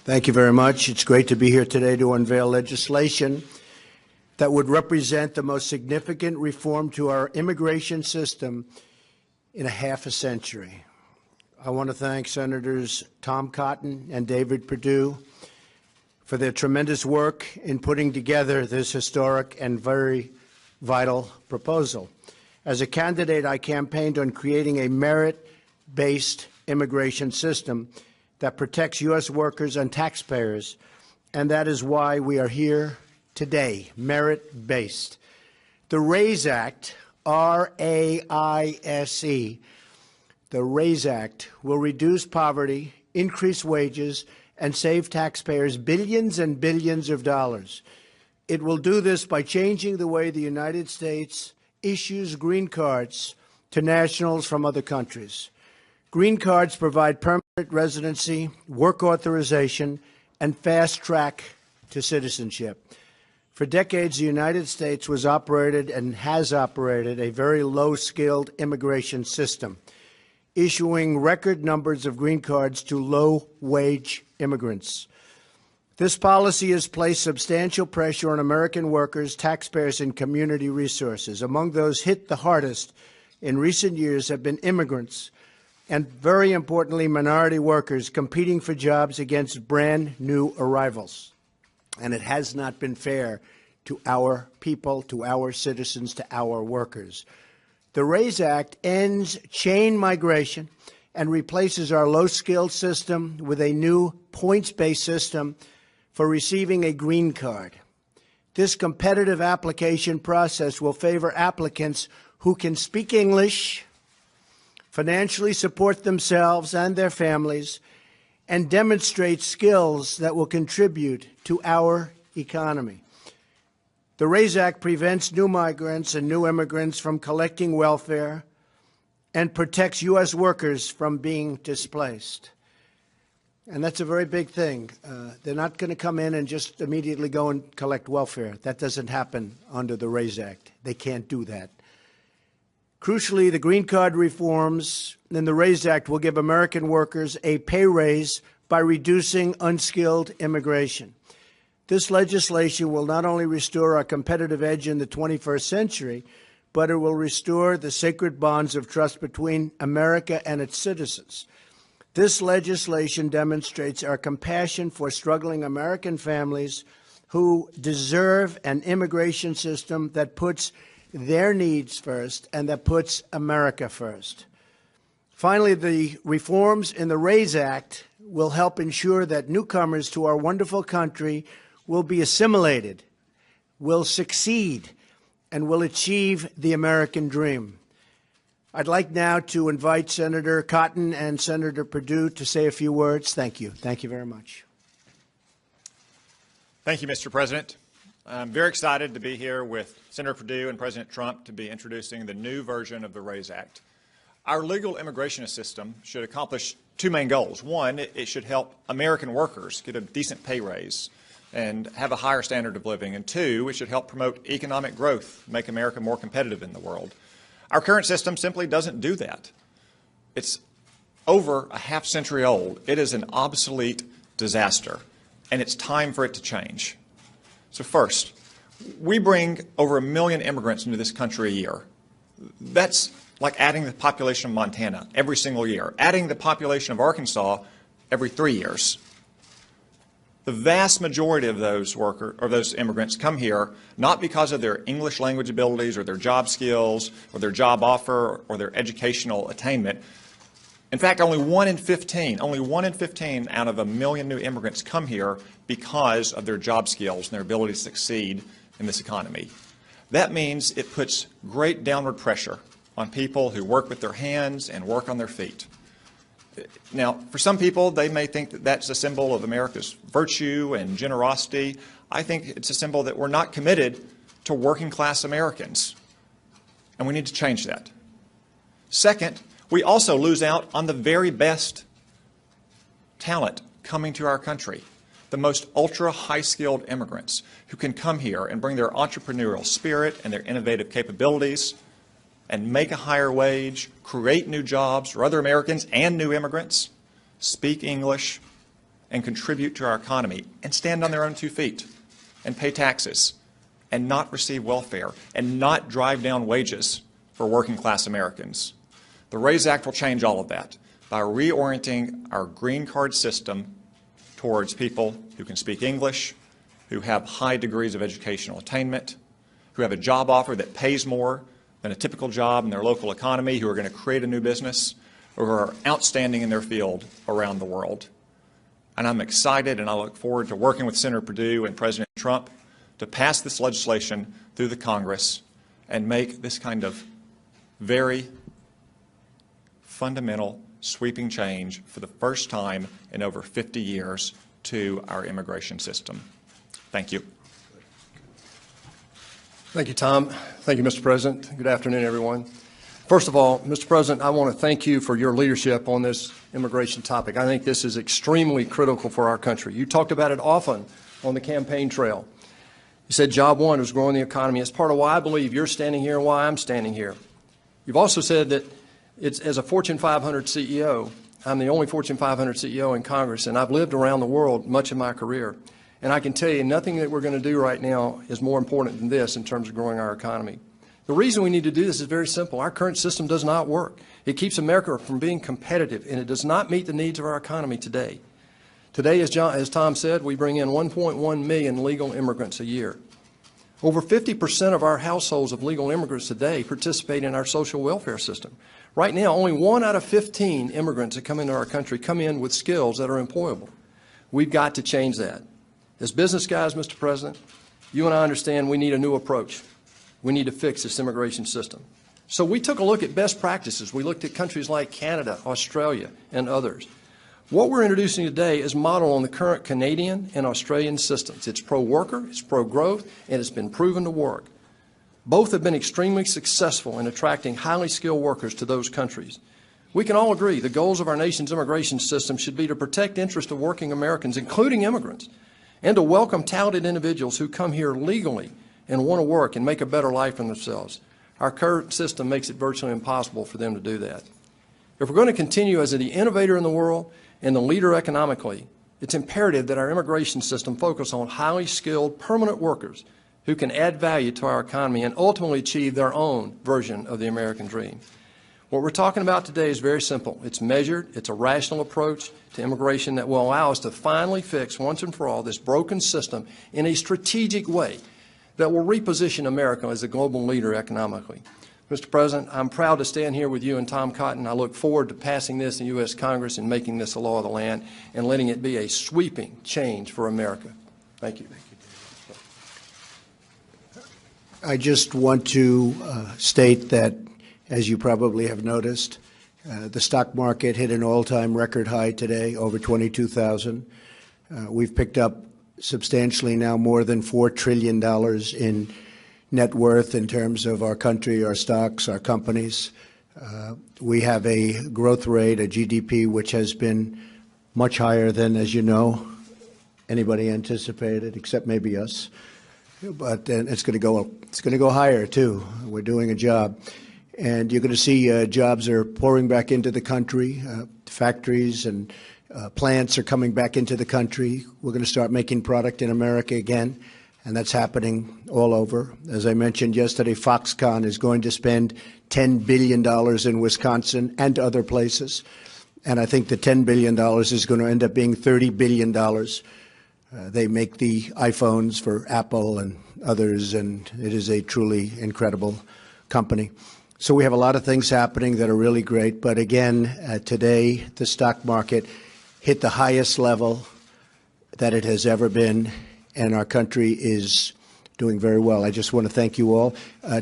Thank you very much. It's great to be here today to unveil legislation that would represent the most significant reform to our immigration system in a half a century. I want to thank Senators Tom Cotton and David Perdue for their tremendous work in putting together this historic and very vital proposal. As a candidate, I campaigned on creating a merit-based immigration system that protects U.S. workers and taxpayers, and that is why we are here today, merit-based. The RAISE Act, R-A-I-S-E, the RAISE Act will reduce poverty, increase wages, and save taxpayers billions and billions of dollars. It will do this by changing the way the United States issues green cards to nationals from other countries. Green cards provide permanent residency, work authorization, and fast track to citizenship. For decades, the United States was operated and has operated a very low-skilled immigration system, issuing record numbers of green cards to low-wage immigrants. This policy has placed substantial pressure on American workers, taxpayers, and community resources. Among those hit the hardest in recent years have been immigrants and, very importantly, minority workers competing for jobs against brand-new arrivals. And it has not been fair to our people, to our citizens, to our workers. The RAISE Act ends chain migration and replaces our low-skilled system with a new points-based system for receiving a green card. This competitive application process will favor applicants who can speak English, financially support themselves and their families, and demonstrate skills that will contribute to our economy. The RAISE Act prevents new migrants and new immigrants from collecting welfare and protects U.S. workers from being displaced. And that's a very big thing. They're not going to come in and just immediately go and collect welfare. That doesn't happen under the RAISE Act. They can't do that. Crucially, the green card reforms in the RAISE Act will give American workers a pay raise by reducing unskilled immigration. This legislation will not only restore our competitive edge in the 21st century, but it will restore the sacred bonds of trust between America and its citizens. This legislation demonstrates our compassion for struggling American families who deserve an immigration system that puts their needs first and that puts America first. Finally, the reforms in the RAISE Act will help ensure that newcomers to our wonderful country will be assimilated, will succeed, and will achieve the American dream. I'd like now to invite Senator Cotton and Senator Perdue to say a few words. Thank you. Thank you very much. Thank you, Mr. President. I'm very excited to be here with Senator Perdue and President Trump to be introducing the new version of the RAISE Act. Our legal immigration system should accomplish two main goals. One, it should help American workers get a decent pay raise and have a higher standard of living. And two, it should help promote economic growth, make America more competitive in the world. Our current system simply doesn't do that. It's over a half century old. It is an obsolete disaster, and it's time for it to change. So first, we bring over 1 million immigrants into this country a year. That's like adding the population of Montana every single year, adding the population of Arkansas every 3 years. The vast majority of those immigrants come here not because of their English language abilities or their job skills or their job offer or their educational attainment. In fact, only 1 in 15 out of 1 million new immigrants come here because of their job skills and their ability to succeed in this economy. That means it puts great downward pressure on people who work with their hands and work on their feet. Now, for some people, they may think that that's a symbol of America's virtue and generosity. I think it's a symbol that we're not committed to working-class Americans, and we need to change that. Second, we also lose out on the very best talent coming to our country, the most ultra-high-skilled immigrants who can come here and bring their entrepreneurial spirit and their innovative capabilities and make a higher wage, create new jobs for other Americans and new immigrants, speak English, and contribute to our economy and stand on their own 2 feet and pay taxes and not receive welfare and not drive down wages for working class Americans. The RAISE Act will change all of that by reorienting our green card system towards people who can speak English, who have high degrees of educational attainment, who have a job offer that pays more than a typical job in their local economy, who are going to create a new business, or who are outstanding in their field around the world. And I'm excited and I look forward to working with Senator Perdue and President Trump to pass this legislation through the Congress and make this kind of very fundamental, sweeping change for the first time in over 50 years to our immigration system. Thank you. Thank you, Tom. Thank you, Mr. President. Good afternoon, everyone. First of all, Mr. President, I want to thank you for your leadership on this immigration topic. I think this is extremely critical for our country. You talked about it often on the campaign trail. You said job one was growing the economy. It's part of why I believe you're standing here and why I'm standing here. You've also said that it's, as a Fortune 500 CEO, I'm the only Fortune 500 CEO in Congress, and I've lived around the world much of my career. And I can tell you nothing that we're going to do right now is more important than this in terms of growing our economy. The reason we need to do this is very simple. Our current system does not work. It keeps America from being competitive, and it does not meet the needs of our economy today. Today, as Tom said, we bring in 1.1 million legal immigrants a year. Over 50% of our households of legal immigrants today participate in our social welfare system. Right now, only 1 out of 15 immigrants that come into our country come in with skills that are employable. We've got to change that. As business guys, Mr. President, you and I understand we need a new approach. We need to fix this immigration system. So we took a look at best practices. We looked at countries like Canada, Australia, and others. What we're introducing today is modeled on the current Canadian and Australian systems. It's pro-worker, it's pro-growth, and it's been proven to work. Both have been extremely successful in attracting highly skilled workers to those countries. We can all agree the goals of our nation's immigration system should be to protect the interests of working Americans, including immigrants, and to welcome talented individuals who come here legally and want to work and make a better life for themselves. Our current system makes it virtually impossible for them to do that. If we're going to continue as the innovator in the world and the leader economically, it's imperative that our immigration system focus on highly skilled permanent workers who can add value to our economy and ultimately achieve their own version of the American dream. What we're talking about today is very simple. It's measured. It's a rational approach to immigration that will allow us to finally fix once and for all this broken system in a strategic way that will reposition America as a global leader economically. Mr. President, I'm proud to stand here with you and Tom Cotton. I look forward to passing this in the U.S. Congress and making this a law of the land and letting it be a sweeping change for America. Thank you. I just want to state that, as you probably have noticed, the stock market hit an all-time record high today, over 22,000. We've picked up substantially now more than $4 trillion in net worth in terms of our country, our stocks, our companies. We have a growth rate, a GDP, which has been much higher than, as you know, anybody anticipated, except maybe us. But it's going to go higher too. We're doing a job, and you're going to see jobs are pouring back into the country. Factories and plants are coming back into the country. We're going to start making product in America again, and that's happening all over. As I mentioned yesterday, Foxconn is going to spend $10 billion in Wisconsin and other places, and I think the $10 billion is going to end up being $30 billion. They make the iPhones for Apple and others, and it is a truly incredible company. So we have a lot of things happening that are really great. But again, today, the stock market hit the highest level that it has ever been, and our country is doing very well. I just want to thank you all.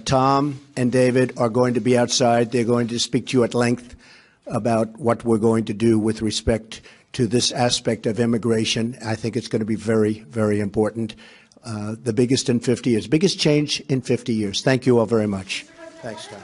Tom and David are going to be outside. They're going to speak to you at length about what we're going to do with respect to this aspect of immigration. I think it's going to be very, very important. The biggest in 50 years, biggest change in 50 years. Thank you all very much. Thanks, Tom.